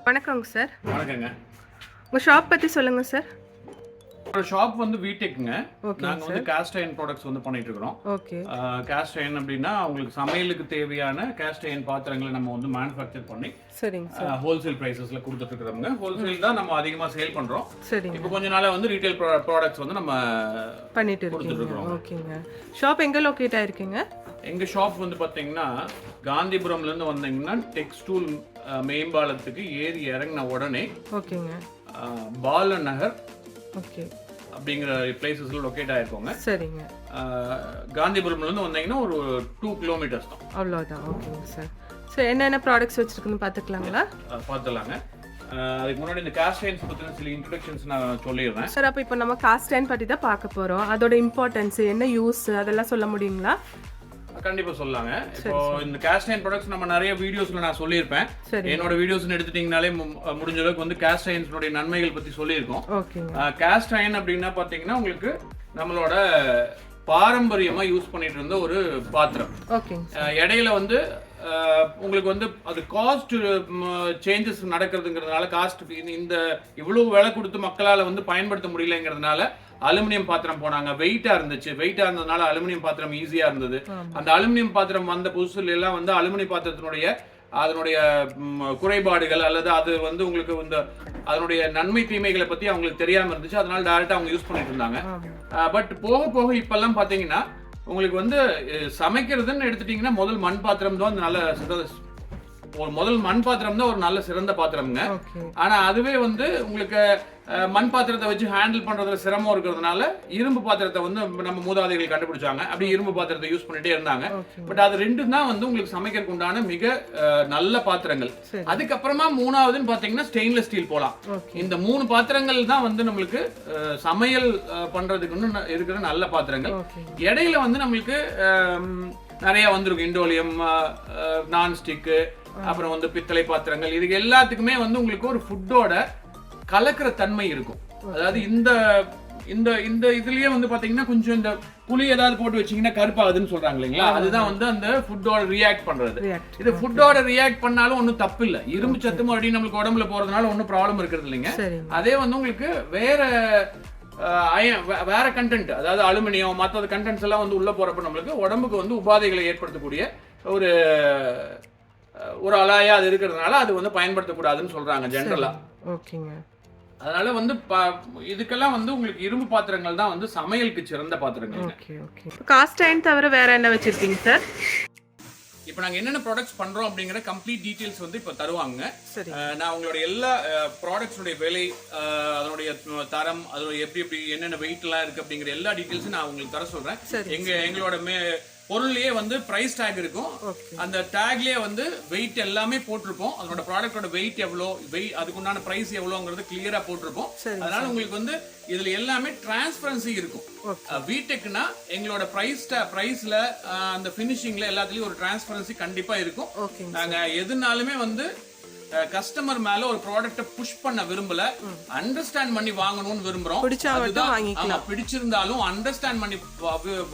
வணக்கங்க சார். வணக்கங்க. உங்க ஷாப் பத்தி சொல்லுங்க சார். ஷாப் வந்து Vtechங்க. நாங்க வந்து காஸ்ட் அயர்ன் ப்ராடக்ட்ஸ் வந்து பண்ணிட்டு இருக்கோம். ஓகே. காஸ்ட் அயர்ன் அப்படினா உங்களுக்கு சமையலுக்கு தேவையான காஸ்ட் அயர்ன் பாத்திரங்களை நம்ம வந்து manufacture பண்ணி சரிங்க சார். ஹோல்சேல் பிரைசஸ்ல கொடுத்துட்டு இருக்கோம்ங்க. ஹோல்சேல் தான் நம்ம அதிகமா சேல் பண்றோம். சரிங்க. இப்போ கொஞ்ச நாளா வந்து ரீட்டைல் ப்ராடக்ட்ஸ் வந்து நம்ம பண்ணிட்டு இருக்கோம். ஓகேங்க. ஷாப் எங்க லொகேட் ஆயிருக்குங்க? எங்க ஷாப் வந்து பாத்தீங்கன்னா காந்திபுரம்ல இருந்து வந்தீங்கன்னா டெக்ஸ்டூல் மேம்பாலத்துக்கு ஏறி இறங்கின உடனே ஓகேங்க பால நகர் ஓகே அப்படிங்கிற பிளேசஸ்ல லொகேட் ஆயிருக்கோங்க. சரிங்க. காந்திபுரம்ல இருந்து வந்தீங்கன்னா ஒரு 2 கிலோமீட்டர்ஸ் தான். அவ்வளவுதான். ஓகேங்க சார். சோ என்னென்ன ப்ராடக்ட்ஸ் வச்சிருக்குன்னு பாத்துக்கலாங்களா? பாத்துலாங்க. அதுக்கு முன்னாடி இந்த காஸ்ட் அயர்ன்ஸ் பத்தின சில இன்ட்ரோடக்ஷன்ஸ் நான் சொல்லிடுறேன். சார் அப்ப இப்போ நம்ம காஸ்ட் அயர்ன் பத்தி தான் பார்க்க போறோம். அதோட இம்பார்ட்டன்ஸ் என்ன, யூஸ் அதெல்லாம் சொல்ல முடியுங்களா? கண்டிப்பா சொல்லலாங்க. இப்போ இந்த காஸ்ட் அயர்ன் ப்ராடக்ட்ஸ் நம்ம நிறைய வீடியோஸ்ல நான் சொல்லியிருப்பேன். என்னோட வீடியோஸ் எடுத்துட்டீங்கனாலே முடிஞ்ச அளவுக்கு வந்து காஸ்ட் அயர்ன்ஸ்னுடைய நன்மைகள் பத்தி சொல்லியிருக்கோம். காஸ்ட் அயர்ன் அப்படின்னா பாத்தீங்கன்னா உங்களுக்கு நம்மளோட பாரம்பரியமா யூஸ் பண்ணிட்டு இருந்த ஒரு பாத்திரம். இடையில வந்து உங்களுக்கு வந்து அது காஸ்ட் சேஞ்சஸ் நடக்கிறதுங்கிறதுனால காஸ்ட் இந்த இவ்வளவு விலை கொடுத்து மக்களால் வந்து பயன்படுத்த முடியலங்கிறதுனால அலுமினியம் பாத்திரம் போனாங்க. வெயிட்டா இருந்துச்சு. வெயிட்டா இருந்ததுனால அலுமினியம் பாத்திரம் ஈஸியா இருந்தது. அந்த அலுமினியம் பாத்திரம் வந்த புதுசுல எல்லாம் வந்து அலுமினியம் பாத்திரத்தினுடைய அதனுடைய குறைபாடுகள் அல்லது அது வந்து உங்களுக்கு இந்த அதனுடைய நன்மை தீமைகளை பத்தி அவங்களுக்கு தெரியாம இருந்துச்சு. அதனால டைரக்டா அவங்க யூஸ் பண்ணிட்டு இருந்தாங்க. பட் போக போக இப்பெல்லாம் பாத்தீங்கன்னா உங்களுக்கு வந்து சமைக்கிறதுன்னு எடுத்துட்டீங்கன்னா முதல் மண் பாத்திரம் தான் நல்ல முதல் மண் பாத்திரம் தான் ஒரு நல்ல சிறந்த பாத்திரம்ங்க. ஆனா அதுவே வந்து உங்களுக்கு மண் பாத்திரத்தை வச்சு ஹேண்டில் பண்றதுல சிரமம் இருக்கிறதுனால இரும்பு பாத்திரத்தை வந்து நம்ம மூதாதைகள் கண்டுபிடிச்சாங்க. அப்படி இரும்பு பாத்திரத்தை யூஸ் பண்ணிட்டே இருந்தாங்க. பட் அது ரெண்டும் தான் வந்து உங்களுக்கு சமைக்கிறதுக்கு உண்டான மிக நல்ல பாத்திரங்கள். அதுக்கப்புறமா மூணாவதுன்னு பாத்தீங்கன்னா ஸ்டெயின்லெஸ் ஸ்டீல் போலாம். இந்த 3 பாத்திரங்கள் தான் வந்து நம்மளுக்கு சமையல் பண்றதுக்கு இருக்கிற நல்ல பாத்திரங்கள். இடையில வந்து நம்மளுக்கு நிறைய வந்திருக்கும். இண்டோலியம், நான்ஸ்டிக்கு, அப்புறம் வந்து பித்தளை பாத்திரங்கள். இது எல்லாத்துக்குமே வந்து உங்களுக்கு ஒரு ஃபுட்டோட கலக்கிற தன்மை இருக்கும். அதாவது இந்த இந்த இந்த இதுலயே வந்து பாத்தீங்கன்னா கொஞ்சம் இந்த புளி ஏதாவது போட்டு வச்சீங்கன்னா கருப்பாகுதுன்னு சொல்றாங்க இல்லைங்களா? அதுதான் வந்து அந்த ஃபுட்டோட ரியாக்ட் பண்றது. இது ஃபுட்டோட ரியாக்ட் பண்ணாலும் ஒன்றும் தப்பு இல்லை. இரும்பு சத்து மறுபடியும் நம்மளுக்கு உடம்புல போறதுனால ஒன்றும் ப்ராப்ளம் இருக்கிறது இல்லைங்க. அதே வந்து உங்களுக்கு வேற கண்டென்ட், அதாவது அலுமினியம் மற்ற கண்டென்ட்ஸ் எல்லாம் வந்து உள்ள போறப்ப நம்மளுக்கு உடம்புக்கு வந்து உபாதைகளை ஏற்படுத்தக்கூடிய ஒரு அலாயா அது இருக்கிறதுனால அது வந்து பயன்படுத்தக்கூடாதுன்னு சொல்றாங்க ஜெனரலா. அதனால வந்து இதுக்கெல்லாம் வந்து உங்களுக்கு இரும்பு பாத்திரங்கள் தான் வந்து சமையலுக்கு சிறந்த பாத்திரங்கள். காஸ்ட் அயர்ன் தவிர வேற என்ன வச்சிருக்கீங்க சார்? இப்போ நாங்க என்னென்ன ப்ராடக்ட்ஸ் பண்றோம் அப்படிங்கிற கம்ப்ளீட் டீடைல்ஸ் வந்து இப்போ தருவாங்க. நான் உங்களுடைய எல்லா ப்ராடக்ட்ஸோட விலை, அதனுடைய தரம், அதோட எப்படி என்னென்ன வெயிட் எல்லாம் இருக்கு அப்படிங்கிற எல்லா டீடைல்ஸும் நான் உங்களுக்கு தர சொல்றேன். எங்களோட பொருள்லயே வந்து பிரைஸ் டேக் இருக்கும். அந்த டேக்லயே வந்து வெயிட் எல்லாமே போட்டிருப்போம். அதோட ப்ராடக்டோட வெயிட் எவ்வளோ, அதுக்குண்டான பிரைஸ் எவ்வளோங்கிறது கிளியரா போட்டிருப்போம். அதனால உங்களுக்கு வந்து இதுல எல்லாமே டிரான்ஸ்பரன்சி இருக்கும். Vtechனா எங்களோட பிரைஸ்ல அந்த பினிஷிங்ல எல்லாத்துலயும் ஒரு டிரான்ஸ்பரன்சி கண்டிப்பா இருக்கும். நாங்க எதுனாலுமே வந்து கஸ்டமர் மேல ஒரு ப்ராடக்ட்ட புஷ் பண்ண விரும்பல, அண்டர்ஸ்டாண்ட் பண்ணி வாங்கணும்னு விரும்புறோம். பிடிச்சிருந்தாலும் அண்டர்ஸ்டாண்ட் பண்ணி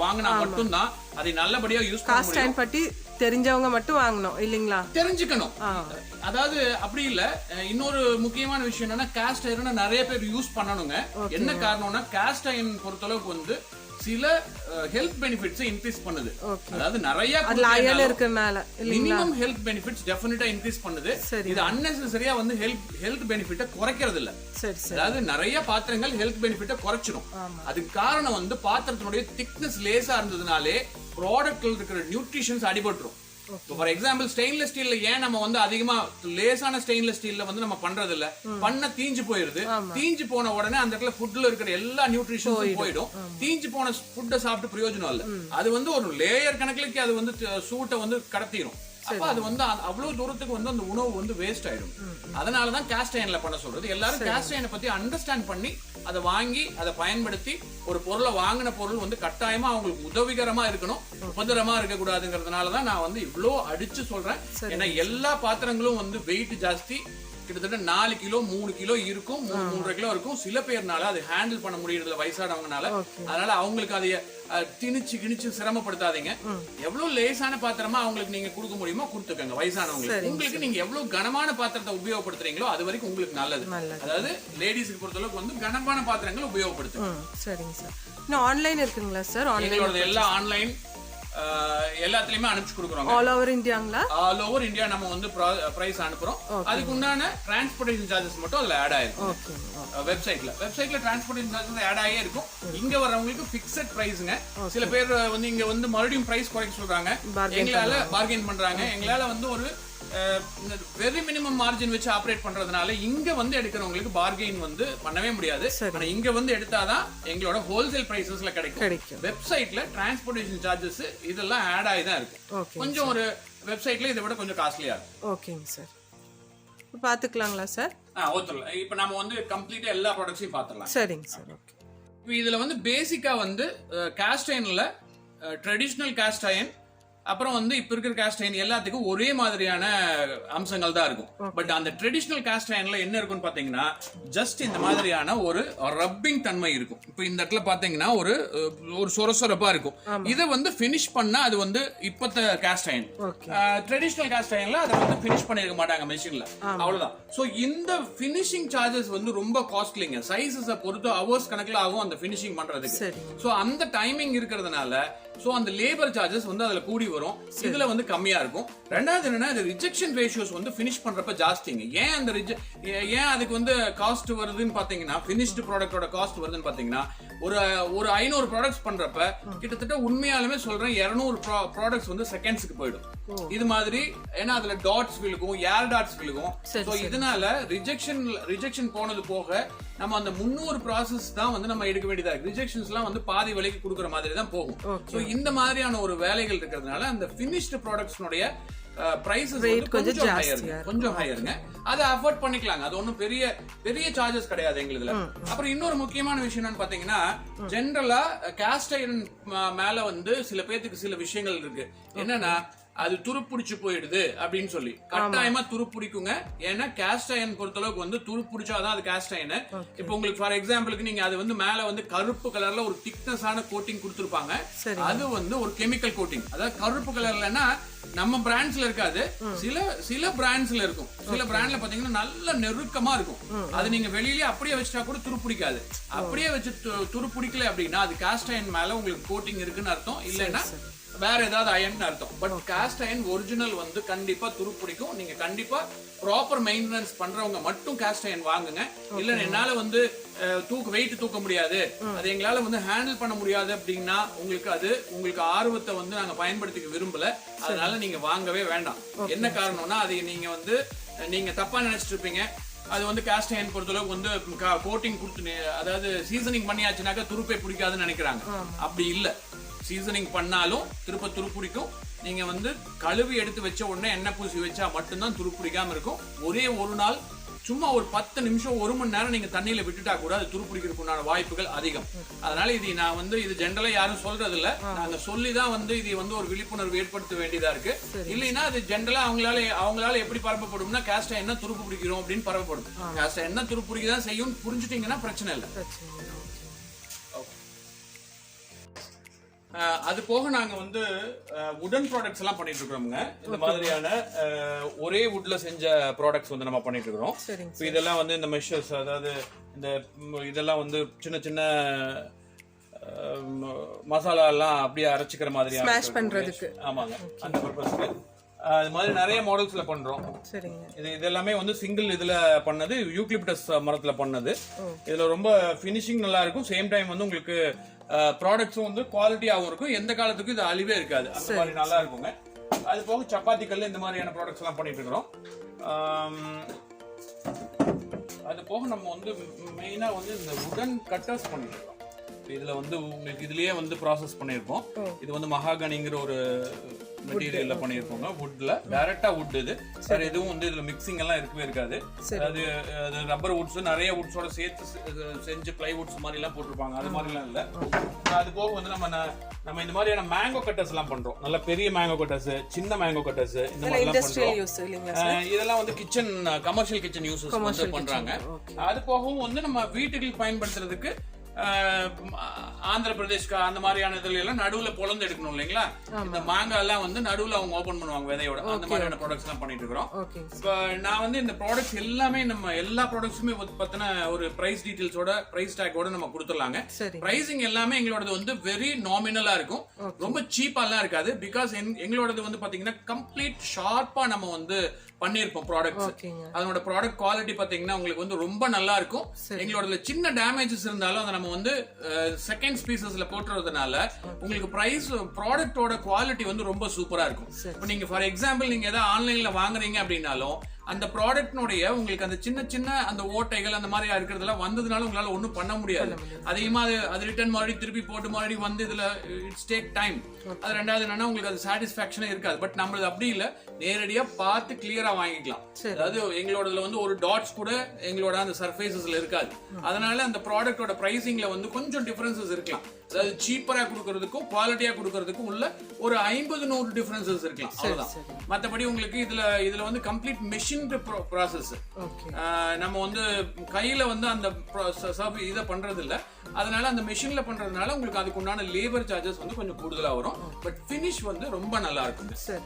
வாங்கினா மட்டும் தான் அதை நல்லபடியா யூஸ் பண்ண முடியும். காஸ்ட் பத்தி தெரிஞ்சவங்க மட்டும் வாங்கணும் இல்லீங்களா? தெரிஞ்சுக்கணும். அதாவது அப்படி இல்ல. இன்னொரு முக்கியமான விஷயம் என்னன்னா காஸ்ட் அயர்ன் நிறைய பேர் யூஸ் பண்ணணுங்க. என்ன காரணம்னா காஸ்ட் அயர்ன் பொறுத்தளவுக்கு வந்து சில ஹெல்த் பெனிஃபிட்ஸ் இன்க்ரீஸ் பண்ணுது. அதாவது நிறைய மினிமம் ஹெல்த் பெனிஃபிட்ஸ் டெஃபினட்டா இன்க்ரீஸ் பண்ணுது. இது அன்னெசரியா வந்து ஹெல்த் பெனிஃபிட்ட குறைக்கிறது இல்ல. அதாவது நிறைய பாத்திரங்கள் ஹெல்த் பெனிஃபிட்ட குறைச்சிடும். அதுக்கு காரணம் வந்து பாத்திரத்தினுடைய திக்னஸ் லேசா இருந்ததுனாலே ப்ராடக்ட்ல இருக்கிற நியூட்ரிஷன்ஸ் அடிபட்டுரும். ஃபார் எக்ஸாம்பிள் ஸ்டெயின்லெஸ் ஸ்டீல்ல ஏன் நம்ம வந்து அதிகமா லேசான ஸ்டெயின்லெஸ் ஸ்டீல்ல வந்து நம்ம பண்றது இல்ல, பண்ண தீஞ்சு போயிருது. தீஞ்சு போன உடனே அந்த இடத்துல ஃபுட்ல இருக்கிற எல்லா நியூட்ரிஷன்ஸும் போயிடும். தீஞ்சு போன ஃபுட்டை சாப்பிட்டு பிரயோஜனம் இல்ல. அது வந்து ஒரு லேயர் கணக்குக்கு அது வந்து சூட்டை வந்து கடத்திடும். அப்ப அது வந்து அவ்வளவு தூரத்துக்கு வந்து அந்த உணவு வந்து வேஸ்ட் ஆயிடும். அதனாலதான் காஸ்ட் அயர்ன்ல பண்ண சொல்றது. எல்லாரும் காஸ்ட் அயர்னை பத்தி அண்டர்ஸ்டாண்ட் பண்ணி அதை வாங்கி அதை பயன்படுத்தி ஒரு பொருளை வாங்கின பொருள் வந்து கட்டாயமா அவங்களுக்கு உதவிகரமா இருக்கணும், உபதிரமா இருக்க கூடாதுங்கிறதுனாலதான் நான் வந்து இவ்வளோ அடிச்சு சொல்றேன். ஏன்னா எல்லா பாத்திரங்களும் வந்து வெயிட் ஜாஸ்தி. கிட்டத்தட்ட 4 கிலோ 3 கிலோ இருக்கும், 3.5 கிலோ இருக்கும். சில பேர்னால அதை ஹேண்டில் பண்ண முடியறதுல வயசானவங்கனால. அதனால அவங்களுக்கு திணிச்சு கிணிச்சு சிரமப்படுத்தாதீங்க. எவ்வளவு லேசான பாத்திரமா அவங்களுக்கு நீங்க கொடுக்க முடியுமோ கொடுத்துக்கங்க. வயசானவங்களுக்கு உங்களுக்கு நீங்க எவ்வளவு கனமான பாத்திரத்தை உபயோகப்படுத்துறீங்களோ அது வரைக்கும் உங்களுக்கு நல்லது. அதாவது லேடிஸ்க்கு பொறுத்தளவுக்கு வந்து கனமான பாத்திரங்கள் உபயோகப்படுத்துங்க. சரிங்க சார். இன்னும் ஆன்லைன் இருக்குங்களா சார்? எங்களோட எல்லா ஆன்லைன் எல்லாத்துலயுமே அனுப்பிச்சு கொடுக்குறோம். ஆல் ஓவர் இந்தியாங்களா? ஆல் ஓவர் இந்தியா நம்ம வந்து பிரைஸ் அனுப்புறோம். அதுக்கு உண்டான டிரான்ஸ்போர்டேஷன் சார்ஜஸ் மட்டும் அதுல ஆட் ஆயிருக்கும். வெப்சைட்ல டிரான்ஸ்போர்டேஷன் சார்ஜஸ் ஆட் ஆகி இருக்கும். இங்க வரவங்களுக்கு பிக்ஸட் பிரைஸ்ங்க. சில பேர் வந்து இங்க வந்து மறுபடியும் பிரைஸ் குறைக்க சொல்றாங்க, எங்களால பார்கெயின் பண்றாங்க. எங்களால வந்து ஒரு வெரி மினிமம் மார்ஜின் வச்சு ஆபரேட் பண்றதுனால இங்க வந்து எடுக்கிறவங்களுக்கு பார்கெயின் வந்து பண்ணவே முடியாது. ஆனா இங்க வந்து எடுத்தாதான் எங்களோட ஹோல்சேல் பிரைசஸ்ல கிடைக்கும். வெப்சைட்ல டிரான்ஸ்போர்டேஷன் சார்ஜஸ் இதெல்லாம் ஆட் ஆகி தான் இருக்கு. கொஞ்சம் ஒரு வெப்சைட்ல இதை விட கொஞ்சம் காஸ்ட்லியா இருக்கும். ஓகேங்க சார். பாத்துக்கலாங்களா சார்? இப்ப நம்ம வந்து கம்ப்ளீட்டா எல்லா ப்ராடக்ட்ஸையும் பாத்துடலாம். சரிங்க சார். ஓகே. இதுல வந்து பேசிக்கா வந்து காஸ்ட் அயன்ல ட்ரெடிஷனல் காஸ்ட் அயன், அப்புறம் வந்து இப்ப இருக்கிற காஸ்ட் அயன் எல்லாத்துக்கும் ஒரே மாதிரியான அம்சங்கள் தான் இருக்கும். பட் அந்த ட்ரெடிஷனல் காஸ்ட் அயன்ல என்ன இருக்கும்னு பாத்தீங்கன்னா ஜஸ்ட் இந்த மாதிரியான ஒரு ரப்பிங் தன்மை இருக்கும். இப்ப இந்த இடத்துல பாத்தீங்கன்னா ஒரு சொரசொரப்பா இருக்கும். இதை வந்து பினிஷ் பண்ணா அது வந்து இப்பத்த காஸ்ட் அயன். ட்ரெடிஷனல் காஸ்ட் அயன்ல அதை வந்து பினிஷ் பண்ணிருக்க மாட்டாங்க மெஷின்ல, அவ்வளவுதான். சோ இந்த பினிஷிங் சார்ஜஸ் வந்து ரொம்ப காஸ்ட்லிங்க. சைஸஸ் பொறுத்து ஹவர்ஸ் கணக்குல ஆகும் அந்த பினிஷிங் பண்றதுக்கு. சோ அந்த டைமிங் இருக்கிறதுனால சோ அந்த லேபர் சார்ஜஸ் வந்து அதுல கூடி வரும். இதுல வந்து கம்மியா இருக்கும். ரெண்டாவது என்னன்னா அது ரிஜெக்ஷன் ரேஷியோஸ் வந்து பினிஷ் பண்றப்ப ஜாஸ்திங்க. ஏன் அதுக்கு வந்து காஸ்ட் வருதுன்னு பாத்தீங்கன்னா, பினிஷ்டு ப்ராடக்ட்டோட காஸ்ட் வருதுன்னு பாத்தீங்கன்னா, ஒரு 500 ப்ராடக்ட்ஸ் பண்றப்ப கிட்டத்தட்ட உண்மையாலுமே சொல்றேன் 200 ப்ராடக்ட்ஸ் வந்து செகண்ட்ஸ்க்கு போயிடும். இது மாதிரி ஏன்னா அதுல டாட்ஸ் விழுகும், ஏர் டாட்ஸ் விழுகும். சோ இதனால ரிஜெக்ஷன் போனது போக நம்ம அந்த 300 ப்ராசஸ் தான் வந்து நம்ம எடுக்க வேண்டியதா இருக்கு. ரிஜெக்ஷன்ஸ் எல்லாம் வந்து பாதி விலைக்கு கொடுக்குற மாதிரி தான் போகும். சோ இந்த மாதிரியான ஒரு வேலைகள் இருக்கிறதுனால அந்த பினிஷ்டு ப்ராடக்ட்ஸ்னுடைய பிரைசஸ் கொஞ்சம் ஹையருங்க. அதை அஃபோர்ட் பண்ணிக்கலாங்க. அது ஒன்றும் பெரிய சார்ஜஸ் கிடையாது எங்களுதுல. அப்புறம் இன்னொரு முக்கியமான விஷயம் என்னன்னு பாத்தீங்கன்னா, ஜெனரலா காஸ்ட் அயர்ன் மேல வந்து சில பேத்துக்கு சில விஷயங்கள் இருக்கு. என்னன்னா அது துருப்பிடிச்சு போயிடுது அப்படின்னு சொல்லி கட்டாயமா துருப்பிடிக்குங்க. ஏன்னா காஸ்ட் அயன் பொறுத்தளவுக்கு வந்து துருப்பிடிச்சாதான் அது காஸ்ட் அயன். இப்போ உங்களுக்கு ஃபார் எக்ஸாம்பிளுக்கு நீங்க அது வந்து மேல வந்து கருப்பு கலர்ல ஒரு திக்னஸ் ஆன கோட்டிங் கொடுத்திருப்பாங்க. அது வந்து ஒரு கெமிக்கல் கோட்டிங். அதாவது கருப்பு கலர்லன்னா நம்ம பிராண்ட்ஸ்ல இருக்காது, சில பிராண்ட்ஸ்ல இருக்கும். சில பிராண்ட்ல பாத்தீங்கன்னா நல்ல நெருக்கமா இருக்கும். அது நீங்க வெளியிலேயே அப்படியே வச்சுட்டா கூட துருப்பிடிக்காது. அப்படியே வச்சு துருப்பிடிக்கல அப்படின்னா அது காஸ்ட் அயன் மேல உங்களுக்கு கோட்டிங் இருக்குன்னு அர்த்தம், இல்லைன்னா வேற ஏதாவது அயன் அர்த்தம். பட் காஸ்ட் அயன் ஒரிஜினல் வந்து கண்டிப்பா துருப்பிடிக்கும். நீங்க கண்டிப்பா ப்ராப்பர் மெயின்டெனன்ஸ் பண்றவங்க மட்டும் காஸ்ட் அயன் வாங்குங்க. இல்ல என்னால வந்து வெயிட் தூக்க முடியாது, அது எங்களால வந்து ஹேண்டில் பண்ண முடியாது அப்படின்னா உங்களுக்கு ஆர்வத்தை வந்து நாங்க பயன்படுத்திக்க விரும்பல. அதனால நீங்க வாங்கவே வேண்டாம். என்ன காரணம்னா அது நீங்க தப்பா நினைச்சிட்டு இருப்பீங்க. அது வந்து காஸ்ட் அயன் பொறுத்தளவுக்கு வந்து கோட்டிங் கொடுத்து அதாவது சீசனிங் பண்ணியாச்சுனாக்கா துருப்பே பிடிக்காதுன்னு நினைக்கிறாங்க. அப்படி இல்ல. சீசனிங் பண்ணாலும் துருப்பிடிக்கும். நீங்க வந்து கழுவி எடுத்து வச்ச உடனே எண்ணெய் பூசி வச்சா மட்டும்தான் துருப்பிடிக்காம இருக்கும். ஒரே ஒரு நாள் சும்மா ஒரு 10 நிமிஷம் 1 மணி நேரம் நீங்க தண்ணியில விட்டுட்டா கூட அது துருப்பிடிக்கிறதுக்குண்டான வாய்ப்புகள் அதிகம். அதனால இது நான் வந்து இது ஜென்ரலா யாரும் சொல்றது இல்ல, நாங்க சொல்லிதான் வந்து இது வந்து ஒரு விழிப்புணர்வு ஏற்படுத்த வேண்டியதா இருக்கு. இல்லைன்னா அது ஜென்ரலா அவங்களால எப்படி பரப்பப்படும்னா காஸ்ட் என்ன துருப்பு பிடிக்கிறோம் அப்படின்னு பரப்பப்படும். காஸ்ட் என்ன துருப்பிடிக்கதான் செய்யும் புரிஞ்சுட்டீங்கன்னா பிரச்சனை இல்லை. அது போக நாங்க வந்து வுடன் ப்ராடக்ட்ஸ் எல்லாம் பண்ணிட்டு இருக்கிறோம்ங்க. இந்த மாதிரியான ஒரே வுட்ல செஞ்ச ப்ராடக்ட்ஸ் வந்து நம்ம பண்ணிட்டு இருக்கிறோம். இதெல்லாம் வந்து இந்த மெஷர்ஸ், அதாவது இதெல்லாம் வந்து சின்ன சின்ன மசாலா எல்லாம் அப்படியே அரைச்சிக்கிற மாதிரி ஸ்மாஷ் பண்றதுக்கு. ஆமாங்க, அந்த பர்பஸ்க்கு அது மாதிரி நிறைய மாடல்ஸ்ல பண்றோம். இது எல்லாமே வந்து சிங்கிள் இதுல பண்ணது, யூக்லிப்டஸ் மரத்துல பண்ணது. இதுல ரொம்ப பினிஷிங் நல்லா இருக்கும். சேம் டைம் வந்து உங்களுக்கு ப்ராடக்ட்ஸும் வந்து குவாலிட்டியாகவும் இருக்கும். எந்த காலத்துக்கும் இது அழிவே இருக்காது, அந்த மாதிரி நல்லா இருக்குங்க. அது போக சப்பாத்தி கல் இந்த மாதிரியான ப்ராடக்ட்ஸ் எல்லாம் பண்ணிட்டு இருக்கிறோம். அது போக நம்ம வந்து மெயினா வந்து இந்த வுடன் கட்டர்ஸ் பண்ணிட்டு இருக்கோம். இதுல வந்து உங்களுக்கு இதுலயே வந்து ப்ராசஸ் பண்ணிருக்கோம். இது வந்து மகாகனிங்கிற ஒரு மெட்டீரியல்ல பண்ணிருக்கோங்க. வுட்ல டைரக்டா வுட். இது சார் எதுவும் வந்து இதுல மிக்சிங் எல்லாம் இருக்கவே இருக்காது. அது ரப்பர் வுட்ஸ் நிறைய வுட்ஸோட சேர்த்து செஞ்சு பிளைவுட்ஸ் மாதிரி எல்லாம் போட்டிருப்பாங்க. அது மாதிரி எல்லாம் இல்ல. அது போக வந்து நம்ம இந்த மாதிரியான மேங்கோ கட்டர்ஸ் எல்லாம் பண்றோம். நல்ல பெரிய மேங்கோ கட்டர்ஸ், சின்ன மேங்கோ கட்டர்ஸ், இந்த மாதிரி எல்லாம் பண்றோம். இதெல்லாம் வந்து கமர்ஷியல் கிச்சன் யூசஸ் வந்து பண்றாங்க. அது போகவும் வந்து நம்ம வீட்டுக்கு பயன்படுத்துறதுக்கு ஆந்திர பிரதேஷ்கா அந்த மாதிரியான இதுல எல்லாம் நடுவுல பொளந்து எடுக்கணும் இல்லைங்களா? இந்த மாங்காய் எல்லாம் வந்து நடுவுல அவங்க ஓபன் பண்ணுவாங்க விதையோட. அந்த மாதிரியான ப்ராடக்ட்ஸ் எல்லாம் பண்ணிட்டு இருக்கிறோம். இப்போ நான் வந்து இந்த ப்ராடக்ட்ஸ் எல்லாமே நம்ம எல்லா ப்ராடக்ட்ஸுமே பத்தின ஒரு பிரைஸ் டீடைல்ஸோட பிரைஸ் டேக்கோட நம்ம கொடுத்துடலாங்க. பிரைசிங் எல்லாமே எங்களோடது வந்து வெரி நாமினலா இருக்கும், ரொம்ப சீப்பாலாம் இருக்காது. பிகாஸ் எங்களோடது வந்து பாத்தீங்கன்னா கம்ப்ளீட் ஷார்ப்பா நம்ம வந்து பண்ணிருப்போம் ப்ராடக்ட்ஸ். அதனோட ப்ராடக்ட் குவாலிட்டி பாத்தீங்கன்னா உங்களுக்கு வந்து ரொம்ப நல்லா இருக்கும். எங்களோட சின்ன டேமேஜஸ் இருந்தாலும் அதை நம்ம வந்து செகண்ட் பீசஸ்ல போட்டுறதுனால உங்களுக்கு பிரைஸ் ப்ராடக்ட்டோட குவாலிட்டி வந்து ரொம்ப சூப்பரா இருக்கும். இப்போ நீங்க ஃபார் எக்ஸாம்பிள் நீங்க ஏதாவது ஆன்லைன்ல வாங்குறீங்க அப்படின்னாலும் அந்த ப்ராடக்ட்னுடைய உங்களுக்கு அந்த சின்ன சின்ன அந்த ஓட்டைகள் அந்த மாதிரி இருக்கிறதெல்லாம் வந்ததுனால உங்களால ஒன்றும் பண்ண முடியாது. அதிகமா அது ரிட்டர்ன் மறுபடியும் திருப்பி போட்டு மறுபடியும் வந்து இதுல இட்ஸ் டேக் டைம். அது ரெண்டாவது என்னன்னா உங்களுக்கு அது சாட்டிஸ்பாக்சனே இருக்காது. பட் நம்மளது அப்படி இல்ல, நேரடியா பார்த்து கிளியரா வாங்கிக்கலாம். அதாவது எங்களோடதுல வந்து ஒரு டாட்ஸ் கூட எங்களோட அந்த சர்ஃபேசஸ்ல இருக்காது. அதனால அந்த ப்ராடக்ட்டோட பிரைசிங்ல வந்து கொஞ்சம் டிஃபரன்சஸ் இருக்கலாம். அதாவது சீப்பரா கொடுக்கறதுக்கும் குவாலிட்டியா கொடுக்கறதுக்கும் உள்ள ஒரு 50-100 டிஃபரன்சஸ் இருக்கலாம், அவ்வளவுதான். மற்றபடி உங்களுக்கு இதுல வந்து கம்ப்ளீட் மெஷின் ப்ராசஸ். நம்ம வந்து கையில வந்து அந்த இதை பண்றது இல்ல. அதனால அந்த மெஷின்ல பண்றதுனால உங்களுக்கு அதுக்கு உண்டான லேபர் சார்ஜஸ் வந்து கொஞ்சம் கூடுதலா வரும். பட் ஃபினிஷ் வந்து ரொம்ப நல்லா இருக்கும். சரி,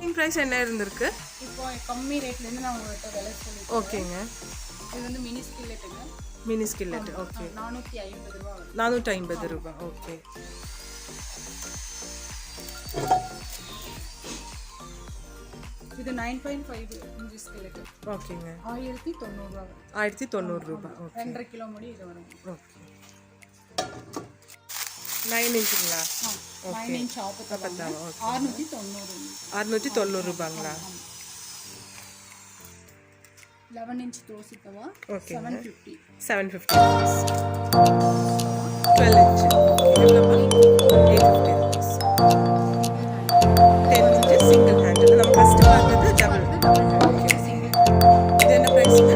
இன் பிரைஸ் என்ன இருந்திருக்கு? இப்போ கம்மி ரேட்ல இருந்து நான் உங்களுக்கு விலை சொல்லிட்டேன். ஓகேங்க. இது வந்து மினி ஸ்கில்லெட்டுங்க. Mini skillet. ஓகே. 450 ரூபாய் வரும். 450 ரூபாய். ஓகே. இது 9.5 இன்ச் ஸ்கில்லெட். ஓகேங்க. 1090 ரூபாய். 1090 ரூபாய். ஓகே. 2.5 கிலோ முடி இது வரும். ஓகே. 9 இன்ச்சுங்களா? 9 இன்ச் ஆப்பத்தா. 690. 690 ரூபாய்ங்களா? 11 இன்ச் தோசை தவா. 750. 750. 12 இன்ச். எவ்வளவு? 850 rupees. 10 inch single handle. நம்ம ஃபர்ஸ்ட் பார்த்தது டபுள். ஓகே. இது என்ன பிரைஸ்ங்க?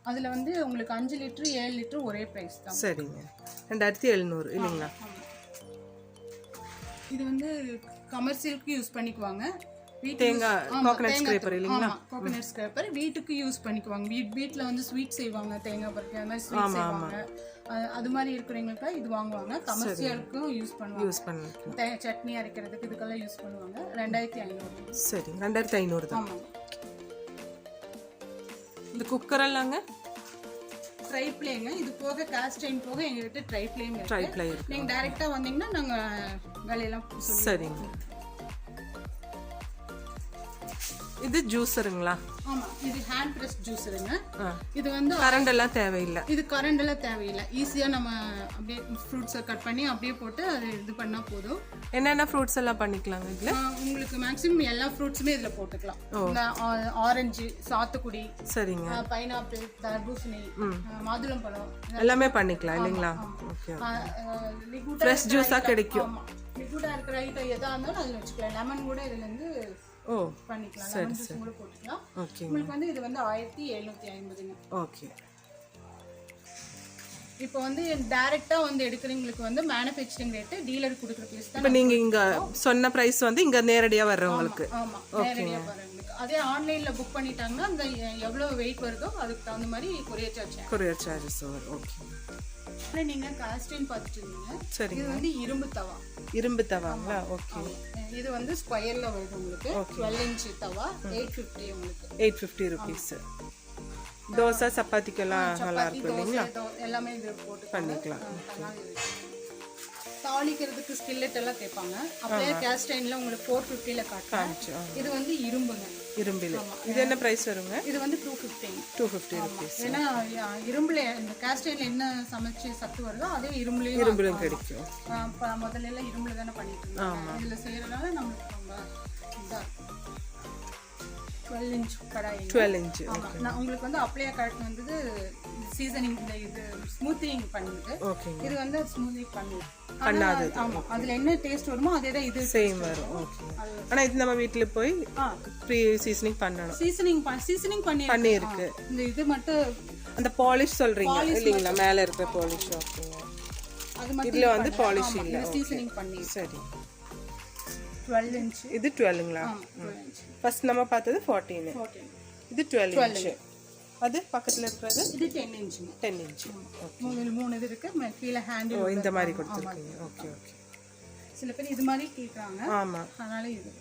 அதில் வந்து உங்களுக்கு 5 லிட்டர் 7 லிட்டர் ஒரே ப்ரைஸ் தான். சரிங்க. 2700 இல்லைங்களா? இது வந்து கமர்ஷியலுக்கு யூஸ் பண்ணிக்குவாங்க. தேங்காய் கோகனட் ஸ்க்ரேப்பர் இல்லைங்களா? கோகனட் ஸ்க்ரேப்பர் வீட்டுக்கு யூஸ் பண்ணிக்குவாங்க. வீட்டில் வந்து ஸ்வீட் செய்வாங்க, தேங்காய் பருப்பு அந்த மாதிரி ஸ்வீட் செய்வாங்க. அது மாதிரி இருக்கிறவங்களுக்கு இது வாங்குவாங்க. கமர்ஷியலுக்கும் யூஸ் பண்ணுவாங்க. சட்னி அரைக்கிறதுக்கு இதுக்கெல்லாம் யூஸ் பண்ணுவாங்க. 2500. சரி, 2500 தான். இந்த குக்கர் எல்லாங்க ட்ரை பிளேங்க. இது போக காஸ்ட் அயர்ன் போக எங்ககிட்ட ட்ரை பிளே இருக்கு. நீங்க டைரக்டா வந்தீங்கன்னா நாங்க விலையெல்லாம் சொல்லுவோம். சரிங்க. இது ஜூஸருங்களா? ஆமா, இது ஹேண்ட் பிரஸ் ஜூஸருங்க. இது வந்து கரண்ட் எல்லாம் தேவையில்லை. இது கரண்ட் எல்லாம் தேவையில்லை. ஈஸியா நம்ம அப்படியே ஃப்ரூட்ஸை கட் பண்ணி அப்படியே போட்டு அது இது பண்ணா போதும். என்னென்ன ஃப்ரூட்ஸ் எல்லாம் பண்ணிக்கலாங்க இதுல? உங்களுக்கு மேக்ஸிமம் எல்லா ஃப்ரூட்ஸுமே இதுல போட்டுக்கலாம். இந்த ஆரஞ்சு, சாத்துக்குடி, சரிங்க, பைனாப்பிள், தர்பூசணி, மாதுளம்பழம் எல்லாமே பண்ணிக்கலாம் இல்லைங்களா? ஓகே. ஃப்ரெஷ் ஜூஸா கிடைக்கும். லிக்விடா இருக்கிற ஐட்டம் எதா இருந்தாலும் அதுல வச்சுக்கலாம். லெமன் கூட இதுல இருந்து பண்ணிக்கலாம். லெமன் ஜூஸ் கூட போட்டுக்கலாம். உங்களுக்கு வந்து இது வந்து 1750ங்க. ஓகே. இப்போ வந்து டைரக்டா வந்து எடுக்கிறவங்களுக்கு வந்து மேனுஃபேக்சரிங் ரேட் டீலர் கொடுக்குற பிரைஸ் தான். இப்போ நீங்க இங்க சொன்ன பிரைஸ் வந்து இங்க நேரடியா வர்றவங்களுக்கு. ஆமா, நேரடியா வர்றவங்களுக்கு. அதே ஆன்லைன்ல புக் பண்ணிட்டாங்கன்னா அந்த எவ்வளவு வெயிட் வருதோ அதுக்கு தகுந்த மாதிரி கொரியர் சார்ஜஸ் வரும். ஓகே. நீங்க காஸ்டின் பார்த்துட்டு இருந்தீங்க. சரி, இது வந்து இரும்பு தவாங்களா? ஓகே. இது வந்து ஸ்கொயர்ல வருது உங்களுக்கு. 12 இன்ச் தவா 850 உங்களுக்கு. 850 rupees. தோசை சப்பாத்திக்கெல்லாம் நல்லா இருக்கும் இல்லைங்களா? எல்லாமே இது போட்டு பண்ணிக்கலாம். தாளிக்கிறதுக்கு ஸ்கில்லெட் எல்லாம் கேட்பாங்க. அப்படியே கேஸ்ட் அயர்ன்ல உங்களுக்கு 450ல காட்டுச்சு. இது வந்து இரும்புங்க. இரும்புல இது என்ன பிரைஸ் வருங்க? இது வந்து 250 rupees. ஏன்னா இரும்புல இந்த காஸ்ட் அயர்ன்ல என்ன சமைச்சு சத்து வருதோ அதே இரும்புலயும் கிடைக்கும். முதல்ல எல்லாம் இரும்புல தானே பண்ணிட்டு இருந்தாங்க. இதுல செய்யறதுனால நமக்கு ரொம்ப இதா இருக்கும். 12 இன்ச் கடாய். 12 இன்ச். நான் உங்களுக்கு வந்து அப்ளையா கரெக்ட் வந்தது சீசனிங் இது ஸ்மூத்திங் பண்ணுது. இது வந்து ஸ்மூத்திங் பண்ணாது. ஆமா, அதுல என்ன டேஸ்ட் வருமோ அதே தான் இது சேம் வரும். ஓகே. ஆனா இது நம்ம வீட்ல போய் ப்ரீ சீசனிங் பண்ணனும். சீசனிங் பண்ணி இருக்கு. இந்த இது மட்டும் அந்த பாலிஷ் சொல்றீங்க இல்லீங்களா? மேல இருக்க பாலிஷ். ஓகே. அது மட்டும் இதுல வந்து பாலிஷ் இல்ல. சீசனிங் பண்ணி. சரி. 12 இன்ச். இது 12ங்களா? ஃபர்ஸ்ட் நம்ம பார்த்தது 14. இது 12 இன்ச். அது பக்கத்துல இருக்கிறது இது 10 இன்ச்ங்க. 10 இன்ச். ஓகே. மூணு இது இருக்கு. கீழ ஹேண்டில் இந்த மாதிரி கொடுத்திருக்கீங்க. ஓகே. சில பேர் இது மாதிரி கேக்குறாங்க. ஆமா, அதனால இது